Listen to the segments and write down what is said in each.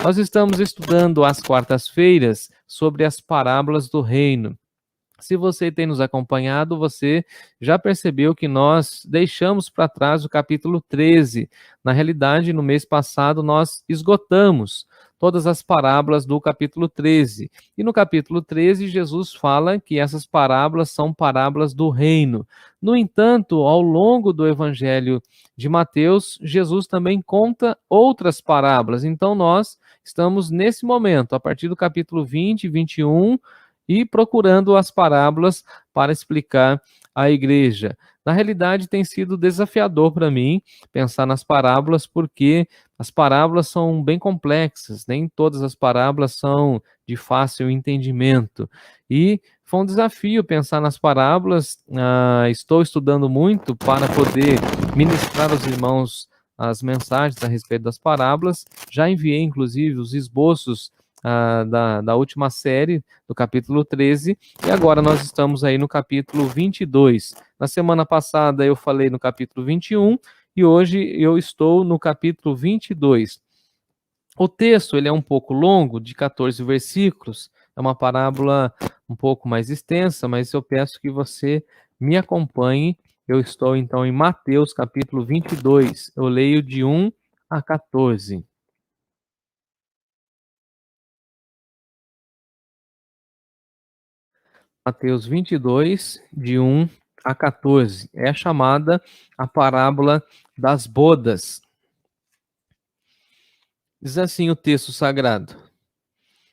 Nós estamos estudando às quartas-feiras sobre as parábolas do reino. Se você tem nos acompanhado, você já percebeu que nós deixamos para trás o capítulo 13. Na realidade, no mês passado, nós esgotamos todas as parábolas do capítulo 13. E no capítulo 13, Jesus fala que essas parábolas são parábolas do reino. No entanto, ao longo do evangelho de Mateus, Jesus também conta outras parábolas. Então, nós estamos nesse momento, a partir do capítulo 20, 21, e procurando as parábolas para explicar à igreja. Na realidade, tem sido desafiador para mim pensar nas parábolas, porque as parábolas são bem complexas, nem todas as parábolas são de fácil entendimento. E foi um desafio pensar nas parábolas. Estou estudando muito para poder ministrar aos irmãos as mensagens a respeito das parábolas. Já enviei, inclusive, os esboços da última série, do capítulo 13, e agora nós estamos aí no capítulo 22. Na semana passada eu falei no capítulo 21, e hoje eu estou no capítulo 22. O texto ele é um pouco longo, de 14 versículos, é uma parábola um pouco mais extensa, mas eu peço que você me acompanhe. Eu estou então em Mateus capítulo 22, eu leio de 1 a 14. Mateus 22, de 1 a 14. É chamada a parábola das bodas. Diz assim o texto sagrado: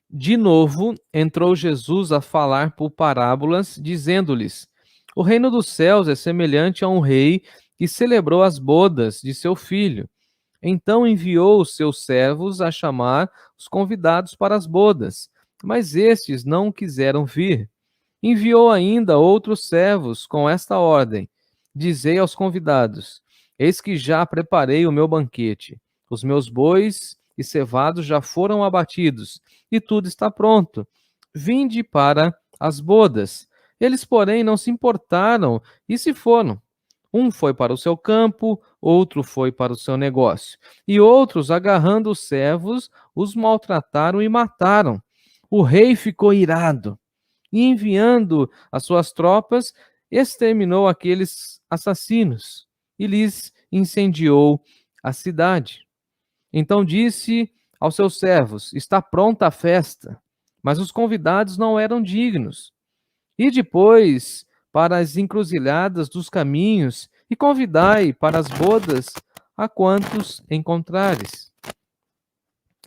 De novo entrou Jesus a falar por parábolas, dizendo-lhes: O reino dos céus é semelhante a um rei que celebrou as bodas de seu filho. Então enviou os seus servos a chamar os convidados para as bodas, mas estes não quiseram vir. Enviou ainda outros servos com esta ordem: Dizei aos convidados: Eis que já preparei o meu banquete. Os meus bois e cevados já foram abatidos, e tudo está pronto. Vinde para as bodas. Eles, porém, não se importaram e se foram. Um foi para o seu campo, outro foi para o seu negócio. E outros, agarrando os servos, os maltrataram e mataram. O rei ficou irado e, enviando as suas tropas, exterminou aqueles assassinos e lhes incendiou a cidade. Então disse aos seus servos: Está pronta a festa. Mas os convidados não eram dignos. E depois para as encruzilhadas dos caminhos e convidai para as bodas a quantos encontrares.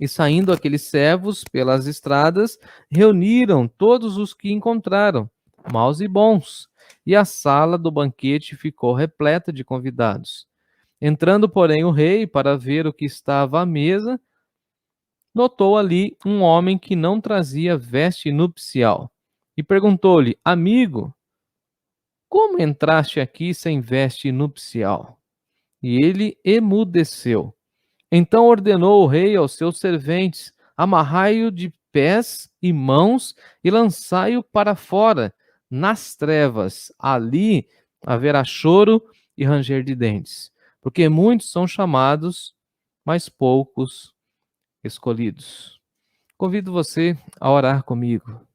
E saindo aqueles servos pelas estradas, reuniram todos os que encontraram, maus e bons, e a sala do banquete ficou repleta de convidados. Entrando, porém, o rei para ver o que estava à mesa, notou ali um homem que não trazia veste nupcial, e perguntou-lhe: Amigo, como entraste aqui sem veste nupcial? E ele emudeceu. Então ordenou o rei aos seus serventes: Amarrai-o de pés e mãos e lançai-o para fora, nas trevas. Ali haverá choro e ranger de dentes, porque muitos são chamados, mas poucos escolhidos. Convido você a orar comigo.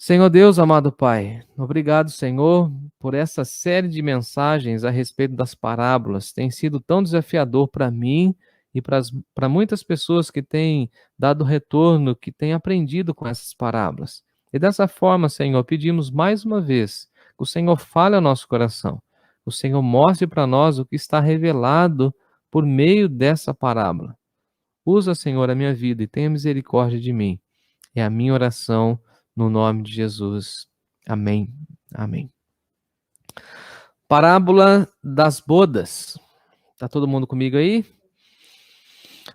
Senhor Deus, amado Pai, obrigado, Senhor, por essa série de mensagens a respeito das parábolas. Tem sido tão desafiador para mim e para muitas pessoas que têm dado retorno, que têm aprendido com essas parábolas. E dessa forma, Senhor, pedimos mais uma vez que o Senhor fale ao nosso coração, que o Senhor mostre para nós o que está revelado por meio dessa parábola. Usa, Senhor, a minha vida e tenha misericórdia de mim. É a minha oração no nome de Jesus. Amém. Amém. Parábola das bodas. Tá todo mundo comigo aí?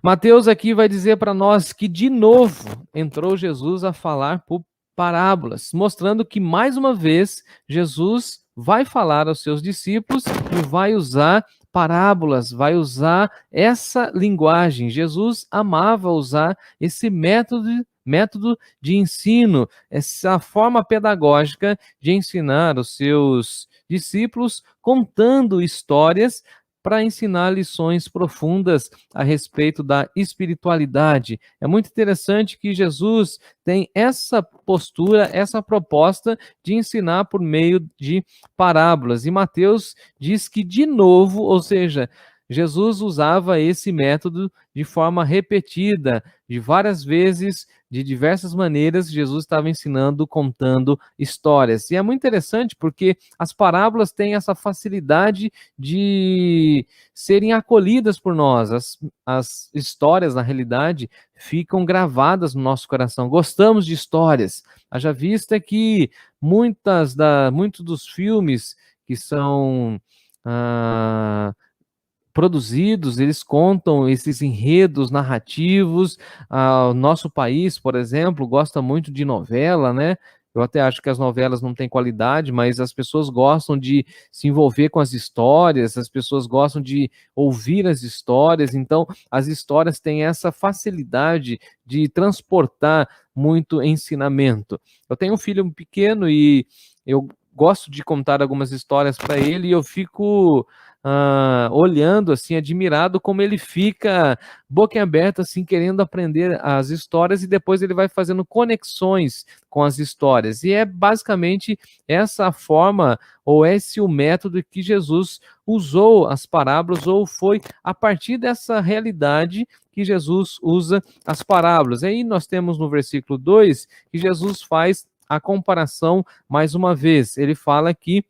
Mateus aqui vai dizer para nós que de novo entrou Jesus a falar por parábolas, mostrando que mais uma vez Jesus vai falar aos seus discípulos e vai usar parábolas, vai usar essa linguagem. Jesus amava usar esse método de ensino, essa forma pedagógica de ensinar os seus discípulos, contando histórias para ensinar lições profundas a respeito da espiritualidade. É muito interessante que Jesus tem essa postura, essa proposta de ensinar por meio de parábolas. E Mateus diz que, de novo, ou seja, Jesus usava esse método de forma repetida, de várias vezes, de diversas maneiras. Jesus estava ensinando, contando histórias. E é muito interessante porque as parábolas têm essa facilidade de serem acolhidas por nós. As histórias, na realidade, ficam gravadas no nosso coração. Gostamos de histórias. Haja vista que muitos dos filmes que são produzidos, eles contam esses enredos narrativos. O nosso país, por exemplo, gosta muito de novela, né? Eu até acho que as novelas não têm qualidade, mas as pessoas gostam de se envolver com as histórias, as pessoas gostam de ouvir as histórias. Então, as histórias têm essa facilidade de transportar muito ensinamento. Eu tenho um filho pequeno e eu gosto de contar algumas histórias para ele, e eu fico olhando assim, admirado como ele fica boquiaberto, assim, querendo aprender as histórias, e depois ele vai fazendo conexões com as histórias. E é basicamente essa a forma, ou esse o método que Jesus usou as parábolas, ou foi a partir dessa realidade que Jesus usa as parábolas. Aí nós temos no versículo 2 que Jesus faz a comparação mais uma vez. Ele fala que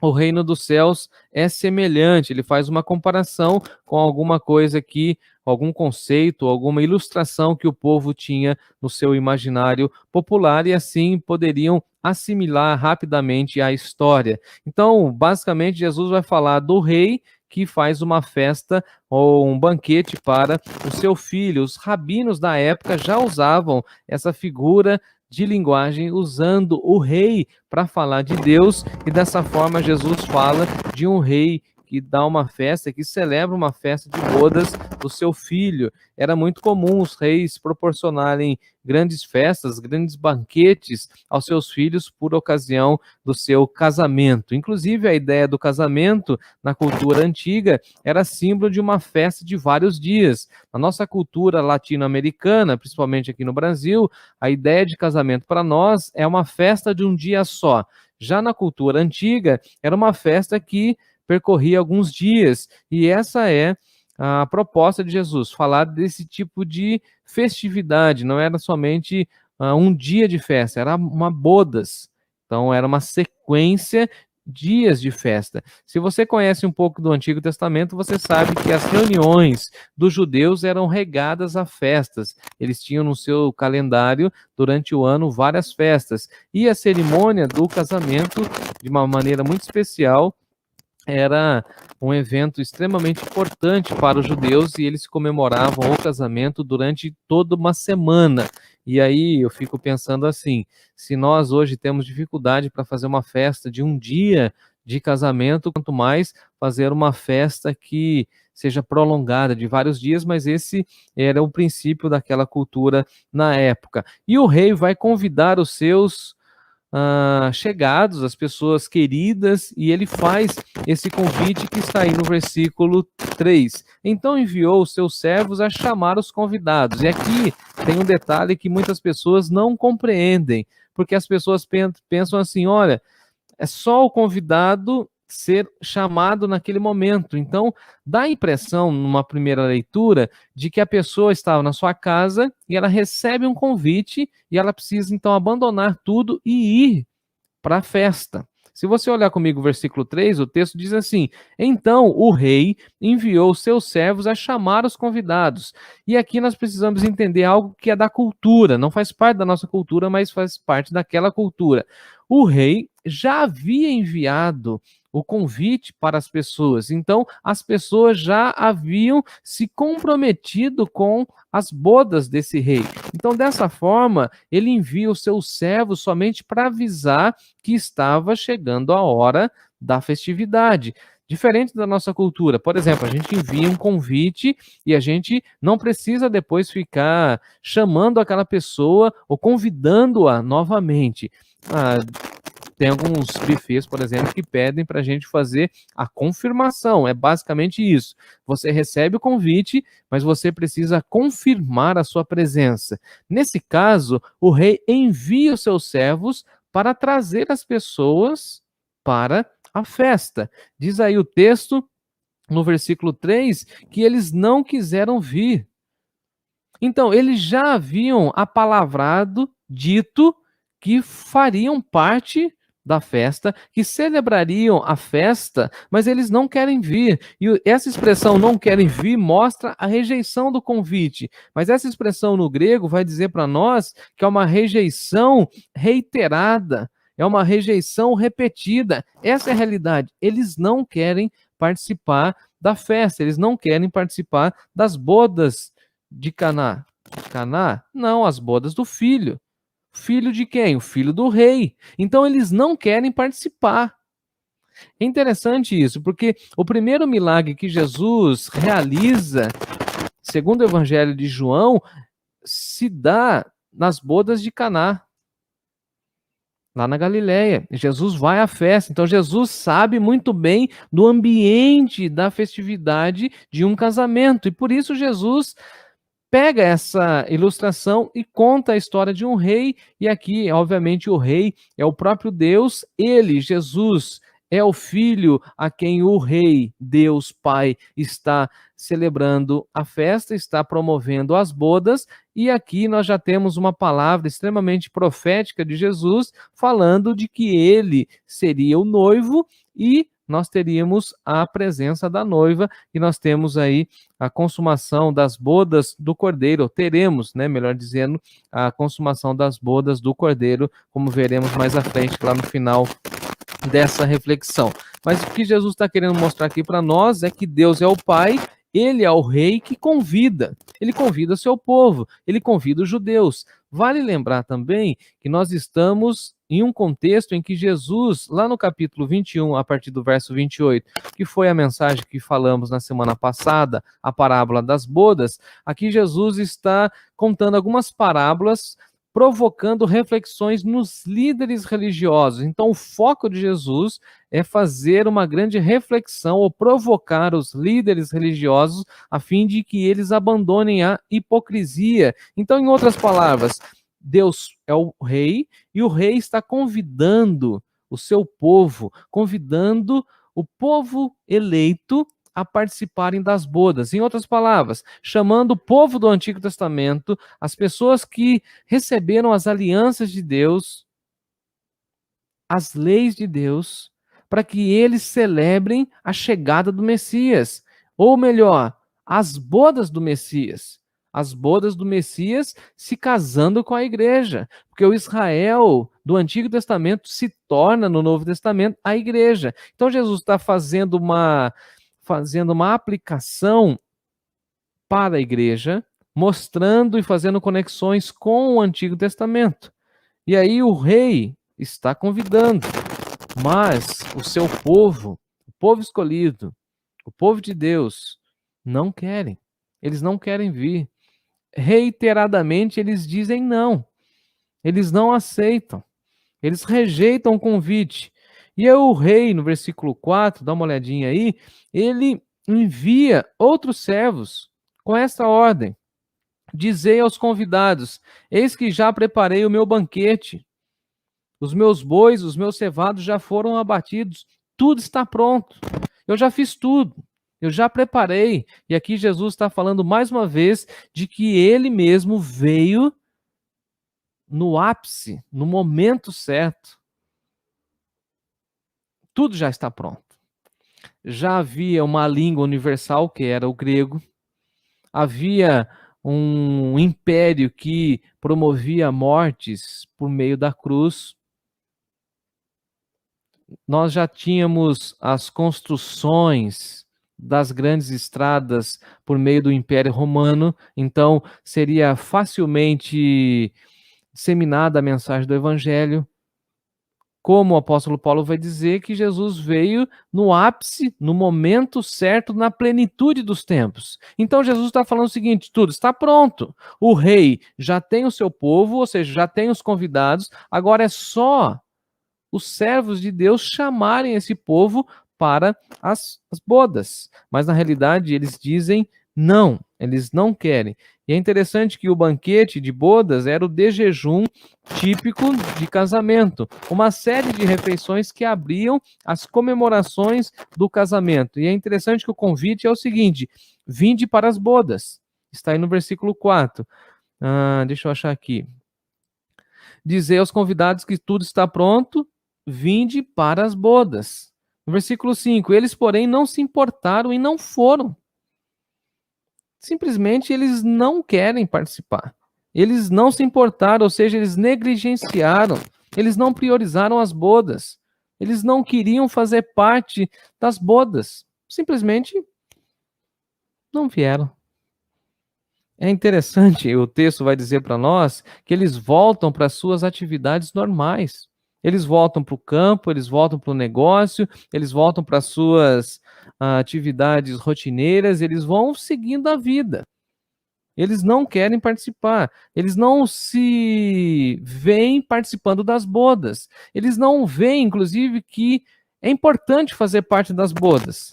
o reino dos céus é semelhante. Ele faz uma comparação com alguma coisa que, algum conceito, alguma ilustração que o povo tinha no seu imaginário popular, e assim poderiam assimilar rapidamente a história. Então, basicamente, Jesus vai falar do rei que faz uma festa ou um banquete para o seu filho. Os rabinos da época já usavam essa figura de linguagem, usando o rei para falar de Deus, e dessa forma Jesus fala de um rei que dá uma festa, que celebra uma festa de bodas do seu filho. Era muito comum os reis proporcionarem grandes festas, grandes banquetes aos seus filhos por ocasião do seu casamento. Inclusive, a ideia do casamento na cultura antiga era símbolo de uma festa de vários dias. Na nossa cultura latino-americana, principalmente aqui no Brasil, a ideia de casamento para nós é uma festa de um dia só. Já na cultura antiga, era uma festa que percorria alguns dias, e essa é a proposta de Jesus, falar desse tipo de festividade. Não era somente um dia de festa, era uma bodas. Então era uma sequência dias de festa. Se você conhece um pouco do Antigo Testamento, você sabe que as reuniões dos judeus eram regadas a festas. Eles tinham no seu calendário, durante o ano, várias festas. E a cerimônia do casamento, de uma maneira muito especial, era um evento extremamente importante para os judeus, e eles comemoravam o casamento durante toda uma semana. E aí eu fico pensando assim, se nós hoje temos dificuldade para fazer uma festa de um dia de casamento, quanto mais fazer uma festa que seja prolongada de vários dias, mas esse era o princípio daquela cultura na época. E o rei vai convidar os seus chegados, as pessoas queridas, e ele faz esse convite que está aí no versículo 3. Então enviou os seus servos a chamar os convidados. E aqui tem um detalhe que muitas pessoas não compreendem, porque as pessoas pensam assim: olha, é só o convidado ser chamado naquele momento. Então, dá a impressão, numa primeira leitura, de que a pessoa estava na sua casa e ela recebe um convite e ela precisa, então, abandonar tudo e ir para a festa. Se você olhar comigo o versículo 3, o texto diz assim: então o rei enviou seus servos a chamar os convidados. E aqui nós precisamos entender algo que é da cultura, não faz parte da nossa cultura, mas faz parte daquela cultura. O rei já havia enviado o convite para as pessoas, então as pessoas já haviam se comprometido com as bodas desse rei. Então, dessa forma, ele envia os seus servos somente para avisar que estava chegando a hora da festividade. Diferente da nossa cultura, por exemplo, a gente envia um convite e a gente não precisa depois ficar chamando aquela pessoa ou convidando-a novamente. Tem alguns buffets, por exemplo, que pedem para a gente fazer a confirmação. É basicamente isso. Você recebe o convite, mas você precisa confirmar a sua presença. Nesse caso, o rei envia os seus servos para trazer as pessoas para a festa. Diz aí o texto, no versículo 3, que eles não quiseram vir. Então, eles já haviam apalavrado, dito que fariam parte da festa, que celebrariam a festa, mas eles não querem vir. E essa expressão não querem vir mostra a rejeição do convite. Mas essa expressão no grego vai dizer para nós que é uma rejeição reiterada, é uma rejeição repetida. Essa é a realidade. Eles não querem participar da festa, eles não querem participar das bodas de Caná. Caná? Não, as bodas do filho. Filho de quem? O filho do rei. Então eles não querem participar. É interessante isso, porque o primeiro milagre que Jesus realiza, segundo o Evangelho de João, se dá nas bodas de Caná, lá na Galileia. Jesus vai à festa. Então Jesus sabe muito bem do ambiente da festividade de um casamento. E por isso Jesus pega essa ilustração e conta a história de um rei, e aqui, obviamente, o rei é o próprio Deus, ele, Jesus, é o filho a quem o rei, Deus Pai, está celebrando a festa, está promovendo as bodas, e aqui nós já temos uma palavra extremamente profética de Jesus, falando de que ele seria o noivo e nós teríamos a presença da noiva, e nós temos aí a consumação das bodas do Cordeiro, teremos, né, melhor dizendo, a consumação das bodas do Cordeiro, como veremos mais à frente, lá no final dessa reflexão. Mas o que Jesus está querendo mostrar aqui para nós é que Deus é o Pai, ele é o rei que convida, ele convida o seu povo, ele convida os judeus. Vale lembrar também que nós estamos em um contexto em que Jesus, lá no capítulo 21, a partir do verso 28, que foi a mensagem que falamos na semana passada, a parábola das bodas, aqui Jesus está contando algumas parábolas provocando reflexões nos líderes religiosos. Então, o foco de Jesus é fazer uma grande reflexão ou provocar os líderes religiosos a fim de que eles abandonem a hipocrisia. Então, em outras palavras, Deus é o rei e o rei está convidando o seu povo, convidando o povo eleito a participarem das bodas. Em outras palavras, chamando o povo do Antigo Testamento, as pessoas que receberam as alianças de Deus, as leis de Deus, para que eles celebrem a chegada do Messias. Ou melhor, as bodas do Messias. As bodas do Messias se casando com a igreja. Porque o Israel do Antigo Testamento se torna, no Novo Testamento, a igreja. Então Jesus está fazendo uma aplicação para a igreja, mostrando e fazendo conexões com o Antigo Testamento. E aí o rei está convidando, mas o seu povo, o povo escolhido, o povo de Deus, não querem. Eles não querem vir. Reiteradamente eles dizem não. Eles não aceitam. Eles rejeitam o convite. E aí o rei, no versículo 4, dá uma olhadinha aí, ele envia outros servos com esta ordem: dizei aos convidados, eis que já preparei o meu banquete, os meus bois, os meus cevados já foram abatidos, tudo está pronto, eu já fiz tudo, eu já preparei. E aqui Jesus está falando mais uma vez de que ele mesmo veio no ápice, no momento certo. Tudo já está pronto. Já havia uma língua universal, que era o grego. Havia um império que promovia mortes por meio da cruz. Nós já tínhamos as construções das grandes estradas por meio do Império Romano, então seria facilmente disseminada a mensagem do Evangelho. Como o apóstolo Paulo vai dizer que Jesus veio no ápice, no momento certo, na plenitude dos tempos. Então Jesus está falando o seguinte: tudo está pronto. O rei já tem o seu povo, ou seja, já tem os convidados, agora é só os servos de Deus chamarem esse povo para as bodas. Mas na realidade eles dizem não, eles não querem. E é interessante que o banquete de bodas era o de jejum típico de casamento, uma série de refeições que abriam as comemorações do casamento. E é interessante que o convite é o seguinte: vinde para as bodas. Está aí no versículo 4. Deixa eu achar aqui. Dizer aos convidados que tudo está pronto, vinde para as bodas. No versículo 5, eles, porém, não se importaram e não foram. Simplesmente eles não querem participar. Eles não se importaram, ou seja, eles negligenciaram, eles não priorizaram as bodas. Eles não queriam fazer parte das bodas. Simplesmente não vieram. É interessante, o texto vai dizer para nós que eles voltam para suas atividades normais. Eles voltam para o campo, eles voltam para o negócio, eles voltam para suas atividades rotineiras, eles vão seguindo a vida. Eles não querem participar, eles não se veem participando das bodas, eles não veem, inclusive, que é importante fazer parte das bodas.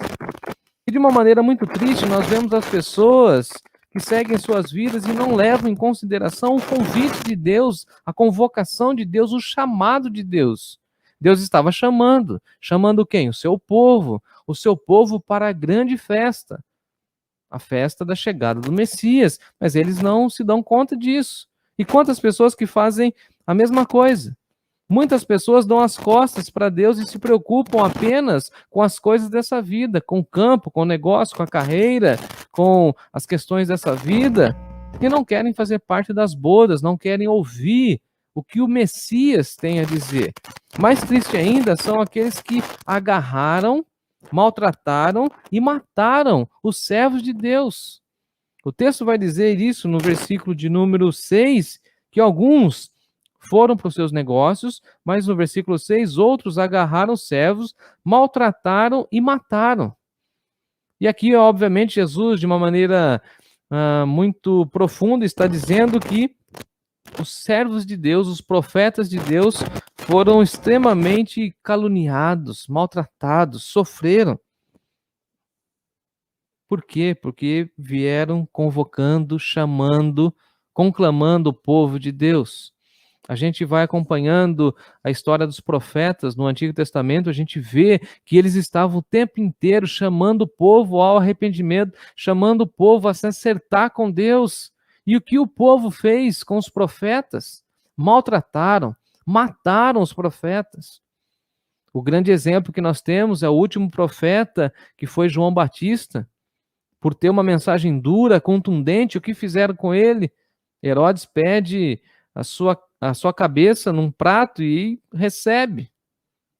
E de uma maneira muito triste, nós vemos as pessoas que seguem suas vidas e não levam em consideração o convite de Deus, a convocação de Deus, o chamado de Deus. Deus estava chamando. Chamando quem? O seu povo para a grande festa, a festa da chegada do Messias. Mas eles não se dão conta disso. E quantas pessoas que fazem a mesma coisa? Muitas pessoas dão as costas para Deus e se preocupam apenas com as coisas dessa vida, com o campo, com o negócio, com a carreira, com as questões dessa vida, e não querem fazer parte das bodas, não querem ouvir o que o Messias tem a dizer. Mais triste ainda são aqueles que agarraram, maltrataram e mataram os servos de Deus. O texto vai dizer isso no versículo de número 6, que alguns foram para os seus negócios, mas no versículo 6, outros agarraram os servos, maltrataram e mataram. E aqui, obviamente, Jesus, de uma maneira muito profunda, está dizendo que os servos de Deus, os profetas de Deus, foram extremamente caluniados, maltratados, sofreram. Por quê? Porque vieram convocando, chamando, conclamando o povo de Deus. A gente vai acompanhando a história dos profetas no Antigo Testamento, a gente vê que eles estavam o tempo inteiro chamando o povo ao arrependimento, chamando o povo a se acertar com Deus. E o que o povo fez com os profetas? Maltrataram, mataram os profetas. O grande exemplo que nós temos é o último profeta, que foi João Batista. Por ter uma mensagem dura, contundente, o que fizeram com ele? Herodes pede a sua cabeça num prato e recebe.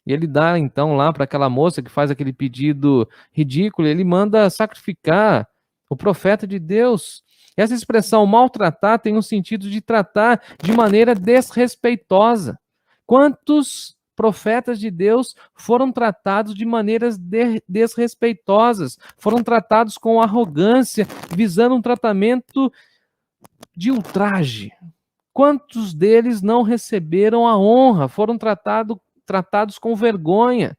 E ele dá então lá para aquela moça que faz aquele pedido ridículo, ele manda sacrificar o profeta de Deus. Essa expressão maltratar tem um sentido de tratar de maneira desrespeitosa. Quantos profetas de Deus foram tratados de maneiras desrespeitosas, foram tratados com arrogância, visando um tratamento de ultraje? Quantos deles não receberam a honra, foram tratados com vergonha?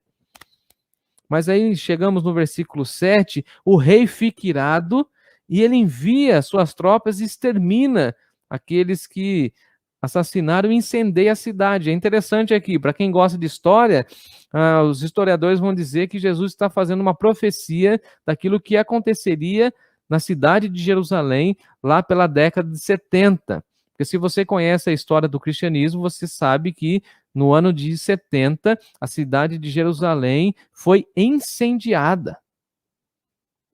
Mas aí chegamos no versículo 7, o rei fica irado e ele envia suas tropas e extermina aqueles que assassinaram e incendeia a cidade. É interessante aqui, para quem gosta de história, os historiadores vão dizer que Jesus está fazendo uma profecia daquilo que aconteceria na cidade de Jerusalém lá pela década de 70. Porque se você conhece a história do cristianismo, você sabe que no ano de 70, a cidade de Jerusalém foi incendiada.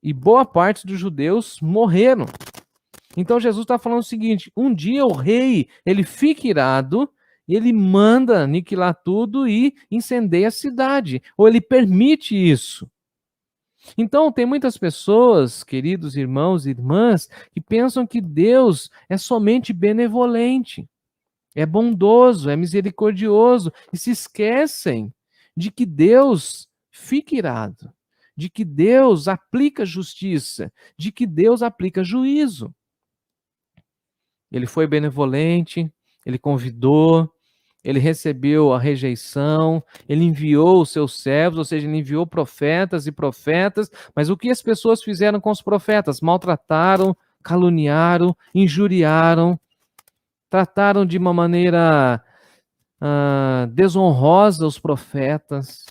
E boa parte dos judeus morreram. Então Jesus está falando o seguinte: um dia o rei, ele fica irado, ele manda aniquilar tudo e incendeia a cidade, ou ele permite isso. Então, tem muitas pessoas, queridos irmãos e irmãs, que pensam que Deus é somente benevolente, é bondoso, é misericordioso, e se esquecem de que Deus fica irado, de que Deus aplica justiça, de que Deus aplica juízo. Ele foi benevolente, ele convidou, ele recebeu a rejeição, ele enviou os seus servos, ou seja, ele enviou profetas e profetas, mas o que as pessoas fizeram com os profetas? Maltrataram, caluniaram, injuriaram, trataram de uma maneira desonrosa os profetas,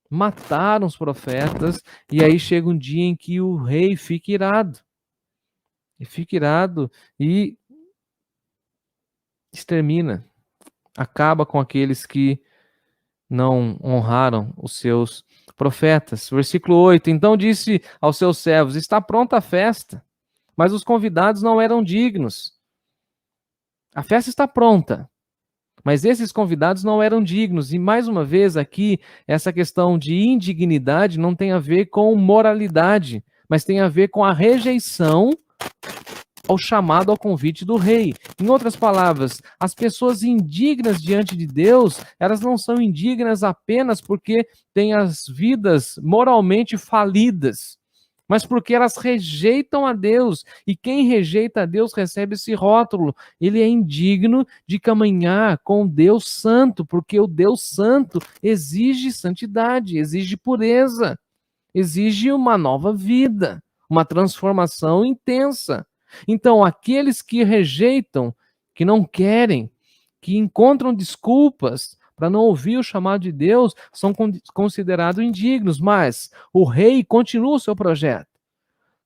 mataram os profetas, e aí chega um dia em que o rei fica irado. E fica irado e extermina, acaba com aqueles que não honraram os seus profetas. Versículo 8: Então disse aos seus servos: Está pronta a festa, mas os convidados não eram dignos. A festa está pronta, mas esses convidados não eram dignos. E mais uma vez aqui, essa questão de indignidade não tem a ver com moralidade, mas tem a ver com a rejeição ao chamado, ao convite do rei. Em outras palavras, as pessoas indignas diante de Deus, elas não são indignas apenas porque têm as vidas moralmente falidas, mas porque elas rejeitam a Deus. E quem rejeita a Deus recebe esse rótulo: ele é indigno de caminhar com Deus Santo, porque o Deus Santo exige santidade, exige pureza, exige uma nova vida, uma transformação intensa. Então, aqueles que rejeitam, que não querem, que encontram desculpas para não ouvir o chamado de Deus, são considerados indignos, mas o rei continua o seu projeto.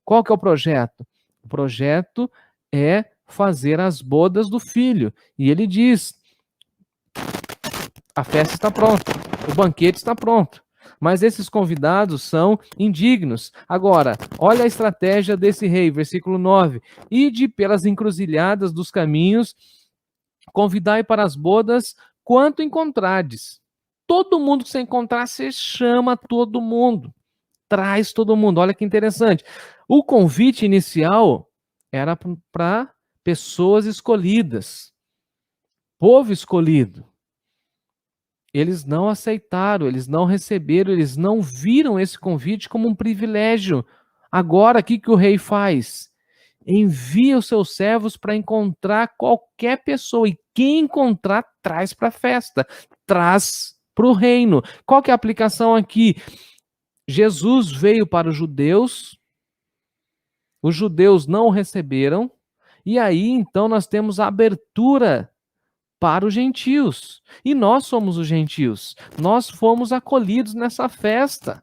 Qual que é o projeto? O projeto é fazer as bodas do filho. E ele diz: a festa está pronta, o banquete está pronto, mas esses convidados são indignos. Agora, olha a estratégia desse rei, versículo 9: Ide pelas encruzilhadas dos caminhos, convidai para as bodas quanto encontrardes. Todo mundo que você encontrar, você chama todo mundo, traz todo mundo. Olha que interessante. O convite inicial era para pessoas escolhidas, povo escolhido. Eles não aceitaram, eles não receberam, eles não viram esse convite como um privilégio. Agora, o que o rei faz? Envia os seus servos para encontrar qualquer pessoa, e quem encontrar, traz para a festa, traz para o reino. Qual que é a aplicação aqui? Jesus veio para os judeus não o receberam, e aí então nós temos a abertura para os gentios. E nós somos os gentios. Nós fomos acolhidos nessa festa.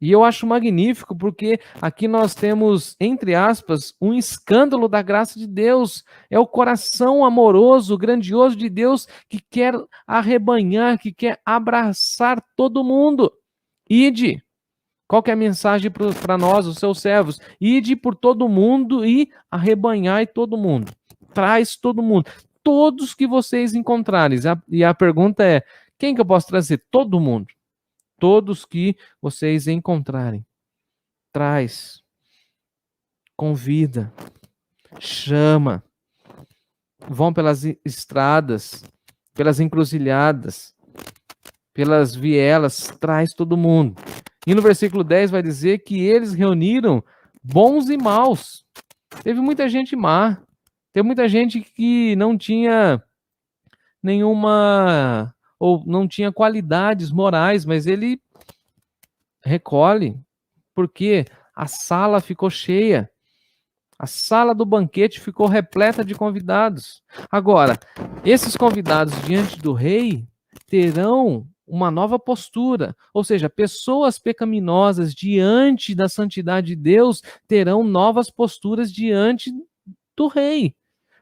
E eu acho magnífico porque aqui nós temos, entre aspas, um escândalo da graça de Deus. É o coração amoroso, grandioso de Deus que quer arrebanhar, que quer abraçar todo mundo. Ide. Qual que é a mensagem para nós, os seus servos? Ide por todo mundo e arrebanhai todo mundo. Traz todo mundo. Todos que vocês encontrarem. E a pergunta é: quem que eu posso trazer? Todo mundo. Todos que vocês encontrarem. Traz. Convida. Chama. Vão pelas estradas, pelas encruzilhadas, pelas vielas. Traz todo mundo. E no versículo 10 vai dizer que eles reuniram bons e maus. Teve muita gente má. Teve muita gente que não tinha nenhuma, ou não tinha qualidades morais, mas ele recolhe, porque a sala ficou cheia. A sala do banquete ficou repleta de convidados. Agora, esses convidados diante do rei terão uma nova postura, ou seja, pessoas pecaminosas diante da santidade de Deus terão novas posturas diante do rei.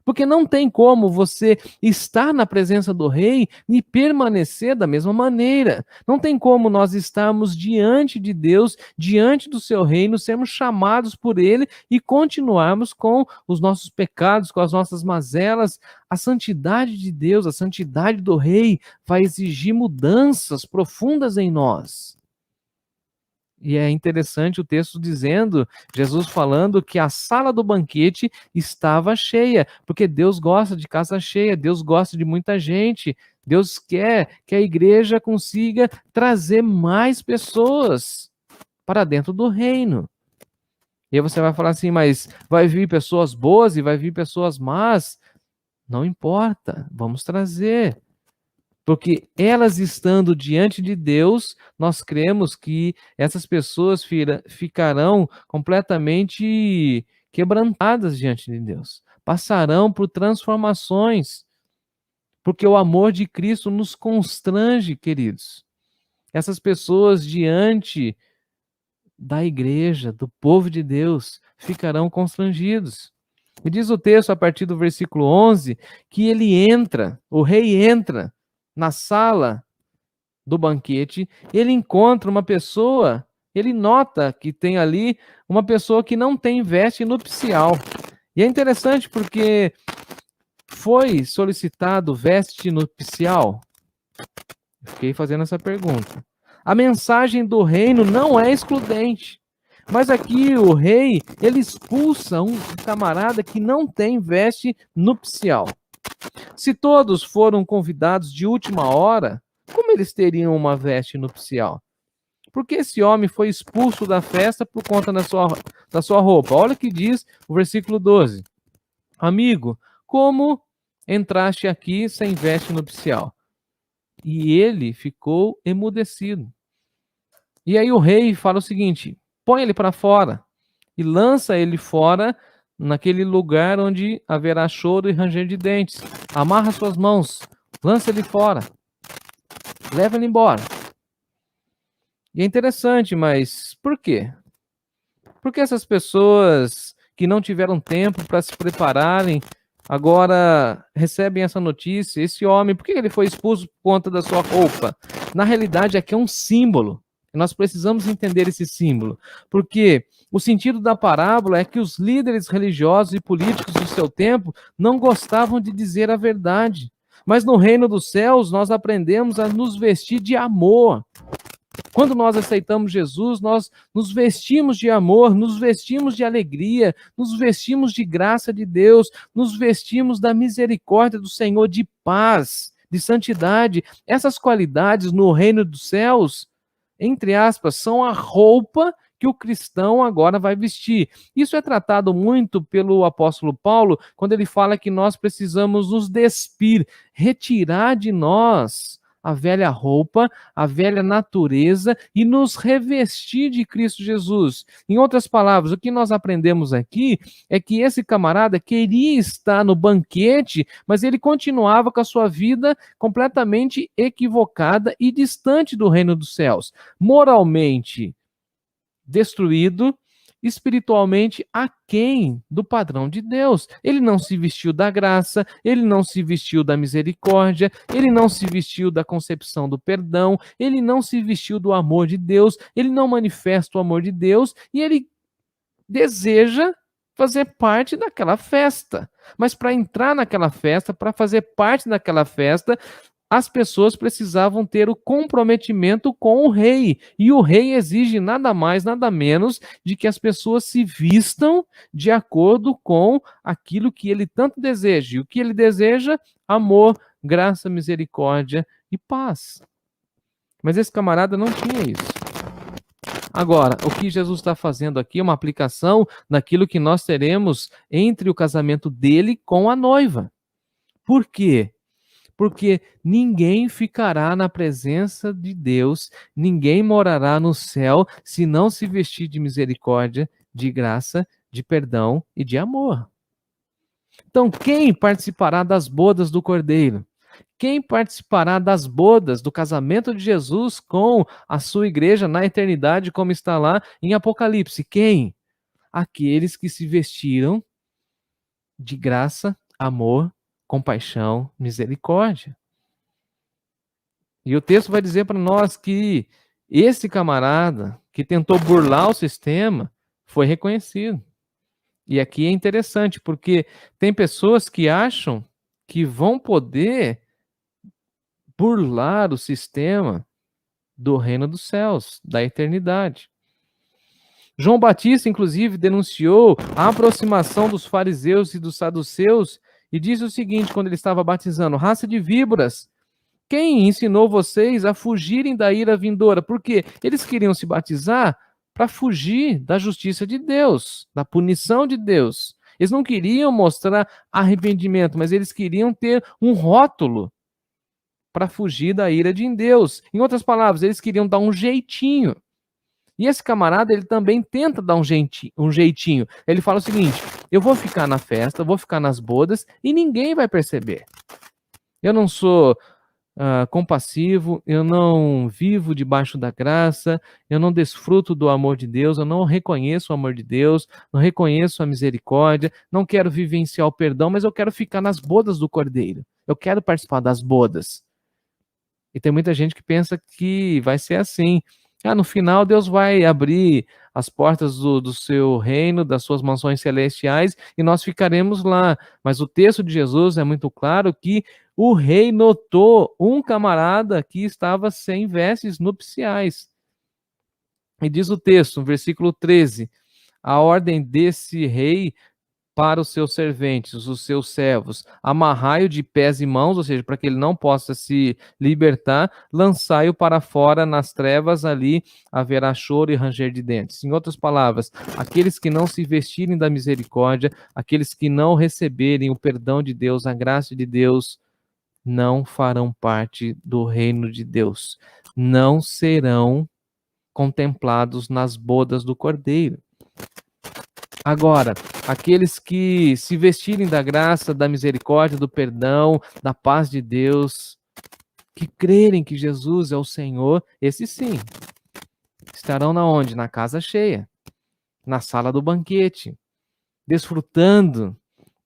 Porque não tem como você estar na presença do rei e permanecer da mesma maneira. Não tem como nós estarmos diante de Deus, diante do seu reino, sermos chamados por ele e continuarmos com os nossos pecados, com as nossas mazelas. A santidade de Deus, a santidade do rei vai exigir mudanças profundas em nós. E é interessante o texto dizendo, Jesus falando que a sala do banquete estava cheia, porque Deus gosta de casa cheia, Deus gosta de muita gente, Deus quer que a igreja consiga trazer mais pessoas para dentro do reino. E aí você vai falar assim, mas vai vir pessoas boas e vai vir pessoas más? Não importa, vamos trazer. Porque elas estando diante de Deus, nós cremos que essas pessoas ficarão completamente quebrantadas diante de Deus. Passarão por transformações, porque o amor de Cristo nos constrange, queridos. Essas pessoas diante da igreja, do povo de Deus, ficarão constrangidos. E diz o texto, a partir do versículo 11, que ele entra, o rei entra na sala do banquete, ele encontra uma pessoa, ele nota que tem ali uma pessoa que não tem veste nupcial. E é interessante porque foi solicitado veste nupcial? Fiquei fazendo essa pergunta. A mensagem do reino não é excludente. Mas aqui o rei, ele expulsa um camarada que não tem veste nupcial. Se todos foram convidados de última hora, como eles teriam uma veste nupcial? Porque esse homem foi expulso da festa por conta da sua roupa. Olha o que diz o versículo 12. Amigo, como entraste aqui sem veste nupcial? E ele ficou emudecido. E aí o rei fala o seguinte: põe ele para fora e lança ele fora naquele lugar onde haverá choro e ranger de dentes. Amarra suas mãos, lança ele fora, leva ele embora. E é interessante, mas por quê? Porque essas pessoas que não tiveram tempo para se prepararem, agora recebem essa notícia. Esse homem, por que ele foi expulso por conta da sua roupa? Na realidade, aqui é um símbolo. Nós precisamos entender esse símbolo, porque o sentido da parábola é que os líderes religiosos e políticos do seu tempo não gostavam de dizer a verdade. Mas no reino dos céus, nós aprendemos a nos vestir de amor. Quando nós aceitamos Jesus, nós nos vestimos de amor, nos vestimos de alegria, nos vestimos de graça de Deus, nos vestimos da misericórdia do Senhor, de paz, de santidade. Essas qualidades no reino dos céus, entre aspas, são a roupa que o cristão agora vai vestir. Isso é tratado muito pelo apóstolo Paulo, quando ele fala que nós precisamos nos despir, retirar de nós a velha roupa, a velha natureza e nos revestir de Cristo Jesus. Em outras palavras, o que nós aprendemos aqui é que esse camarada queria estar no banquete, mas ele continuava com a sua vida completamente equivocada e distante do reino dos céus, moralmente destruído, espiritualmente aquém do padrão de Deus. Ele não se vestiu da graça, ele não se vestiu da misericórdia, ele não se vestiu da concepção do perdão, ele não se vestiu do amor de Deus, ele não manifesta o amor de Deus e ele deseja fazer parte daquela festa. Mas para entrar naquela festa, para fazer parte daquela festa, as pessoas precisavam ter o comprometimento com o rei. E o rei exige nada mais, nada menos de que as pessoas se vistam de acordo com aquilo que ele tanto deseja. E o que ele deseja? Amor, graça, misericórdia e paz. Mas esse camarada não tinha isso. Agora, o que Jesus está fazendo aqui é uma aplicação daquilo que nós teremos entre o casamento dele com a noiva. Por quê? Porque ninguém ficará na presença de Deus, ninguém morará no céu se não se vestir de misericórdia, de graça, de perdão e de amor. Então, quem participará das bodas do Cordeiro? Quem participará das bodas do casamento de Jesus com a sua igreja na eternidade, como está lá em Apocalipse? Quem? Aqueles que se vestiram de graça, amor, compaixão, misericórdia. E o texto vai dizer para nós que esse camarada que tentou burlar o sistema foi reconhecido. E aqui é interessante, porque tem pessoas que acham que vão poder burlar o sistema do reino dos céus, da eternidade. João Batista, inclusive, denunciou a aproximação dos fariseus e dos saduceus e disse o seguinte, quando ele estava batizando: raça de víboras, quem ensinou vocês a fugirem da ira vindoura? Porque eles queriam se batizar para fugir da justiça de Deus, da punição de Deus. Eles não queriam mostrar arrependimento, mas eles queriam ter um rótulo para fugir da ira de Deus. Em outras palavras, eles queriam dar um jeitinho. E esse camarada, ele também tenta dar um jeitinho. Ele fala o seguinte: eu vou ficar na festa, vou ficar nas bodas e ninguém vai perceber. Eu não sou compassivo, eu não vivo debaixo da graça, eu não desfruto do amor de Deus, eu não reconheço o amor de Deus, não reconheço a misericórdia, não quero vivenciar o perdão, mas eu quero ficar nas bodas do Cordeiro. Eu quero participar das bodas. E tem muita gente que pensa que vai ser assim. No final Deus vai abrir as portas do seu reino, das suas mansões celestiais, e nós ficaremos lá. Mas o texto de Jesus é muito claro que o rei notou um camarada que estava sem vestes nupciais. E diz o texto, no versículo 13, a ordem desse rei para os seus serventes, os seus servos, amarrai-o de pés e mãos, ou seja, para que ele não possa se libertar, lançai-o para fora nas trevas, ali haverá choro e ranger de dentes. Em outras palavras, aqueles que não se vestirem da misericórdia, aqueles que não receberem o perdão de Deus, a graça de Deus, não farão parte do reino de Deus, não serão contemplados nas bodas do Cordeiro. Agora, aqueles que se vestirem da graça, da misericórdia, do perdão, da paz de Deus, que crerem que Jesus é o Senhor, esses sim, estarão na onde? Na casa cheia, na sala do banquete, desfrutando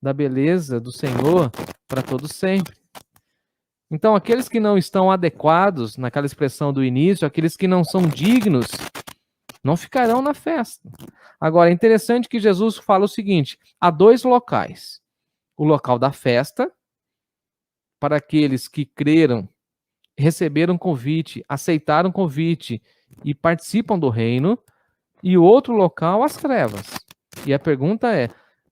da beleza do Senhor para todo sempre. Então, aqueles que não estão adequados, naquela expressão do início, aqueles que não são dignos, não ficarão na festa. Agora, é interessante que Jesus fala o seguinte: há dois locais. O local da festa, para aqueles que creram, receberam convite, aceitaram convite e participam do reino, e o outro local, as trevas. E a pergunta é: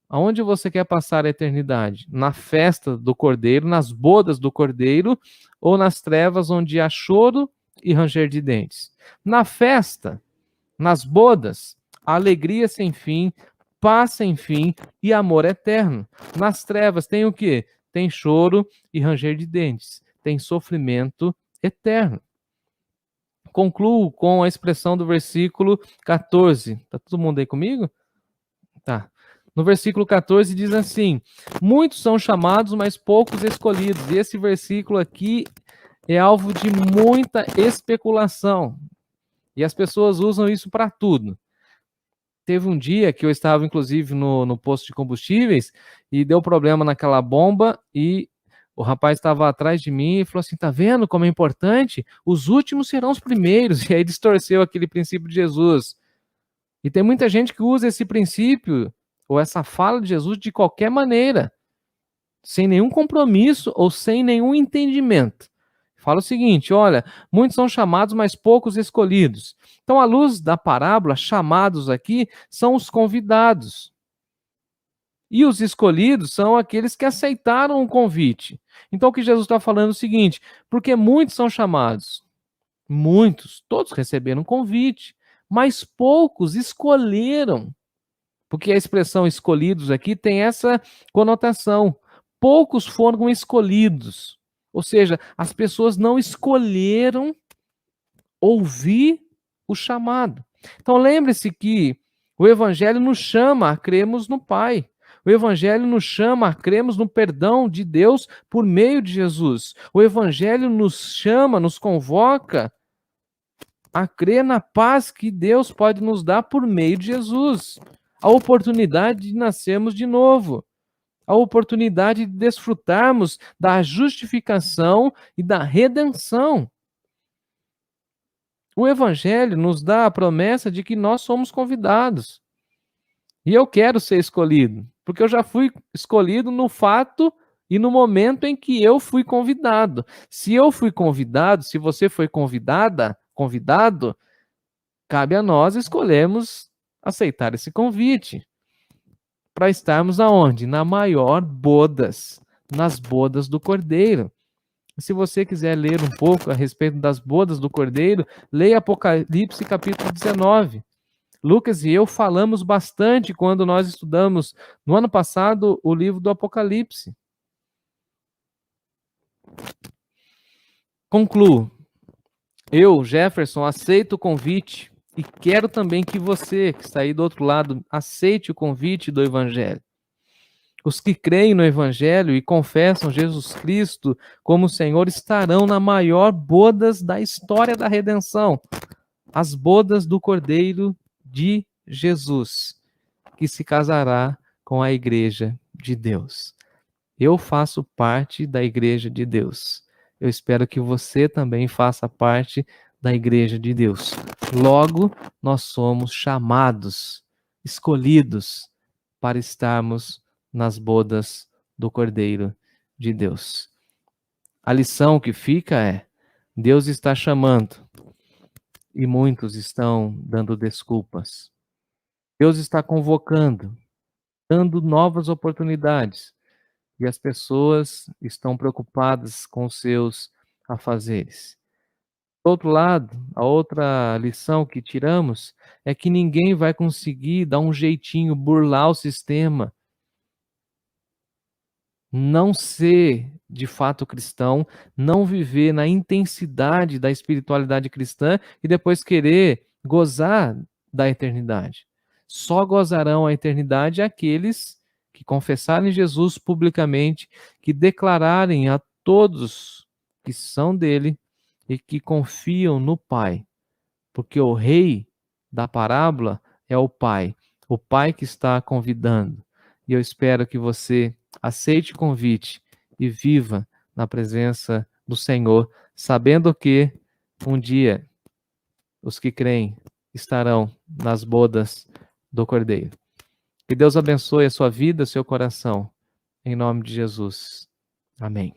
aonde você quer passar a eternidade? Na festa do Cordeiro, nas bodas do Cordeiro, ou nas trevas onde há choro e ranger de dentes? Na festa, nas bodas, alegria sem fim, paz sem fim e amor eterno. Nas trevas tem o quê? Tem choro e ranger de dentes. Tem sofrimento eterno. Concluo com a expressão do versículo 14. Tá todo mundo aí comigo? Tá. No versículo 14 diz assim: muitos são chamados, mas poucos escolhidos. E esse versículo aqui é alvo de muita especulação. E as pessoas usam isso para tudo. Teve um dia que eu estava, inclusive, no posto de combustíveis e deu problema naquela bomba e o rapaz estava atrás de mim e falou assim: tá vendo como é importante? Os últimos serão os primeiros. E aí distorceu aquele princípio de Jesus. E tem muita gente que usa esse princípio ou essa fala de Jesus de qualquer maneira, sem nenhum compromisso ou sem nenhum entendimento. Fala o seguinte: olha, muitos são chamados, mas poucos escolhidos. Então, à luz da parábola, chamados aqui são os convidados. E os escolhidos são aqueles que aceitaram o convite. Então, o que Jesus está falando é o seguinte: porque muitos são chamados, muitos, todos receberam um convite, mas poucos escolheram. Porque a expressão escolhidos aqui tem essa conotação. Poucos foram escolhidos. Ou seja, as pessoas não escolheram ouvir o chamado. Então lembre-se que o Evangelho nos chama a crermos no Pai. O Evangelho nos chama a crermos no perdão de Deus por meio de Jesus. O Evangelho nos chama, nos convoca a crer na paz que Deus pode nos dar por meio de Jesus. A oportunidade de nascermos de novo. A oportunidade de desfrutarmos da justificação e da redenção. O Evangelho nos dá a promessa de que nós somos convidados. E eu quero ser escolhido, porque eu já fui escolhido no fato e no momento em que eu fui convidado. Se eu fui convidado, se você foi convidado, cabe a nós escolhermos aceitar esse convite. Para estarmos aonde? Na maior bodas, nas bodas do Cordeiro. Se você quiser ler um pouco a respeito das bodas do Cordeiro, leia Apocalipse capítulo 19. Lucas e eu falamos bastante quando nós estudamos no ano passado o livro do Apocalipse. Concluo. Eu, Jefferson, aceito o convite e quero também que você, que está aí do outro lado, aceite o convite do Evangelho. Os que creem no Evangelho e confessam Jesus Cristo como Senhor estarão na maior bodas da história da redenção, as bodas do Cordeiro de Jesus, que se casará com a Igreja de Deus. Eu faço parte da Igreja de Deus. Eu espero que você também faça parte da Igreja de Deus. Logo, nós somos chamados, escolhidos para estarmos nas bodas do Cordeiro de Deus. A lição que fica é: Deus está chamando e muitos estão dando desculpas. Deus está convocando, dando novas oportunidades e as pessoas estão preocupadas com os seus afazeres. Do outro lado, a outra lição que tiramos é que ninguém vai conseguir dar um jeitinho, burlar o sistema, não ser de fato cristão, não viver na intensidade da espiritualidade cristã e depois querer gozar da eternidade. Só gozarão a eternidade aqueles que confessarem Jesus publicamente, que declararem a todos que são dele e que confiam no Pai, porque o rei da parábola é o Pai que está convidando. E eu espero que você aceite o convite e viva na presença do Senhor, sabendo que um dia os que creem estarão nas bodas do Cordeiro. Que Deus abençoe a sua vida, seu coração, em nome de Jesus. Amém.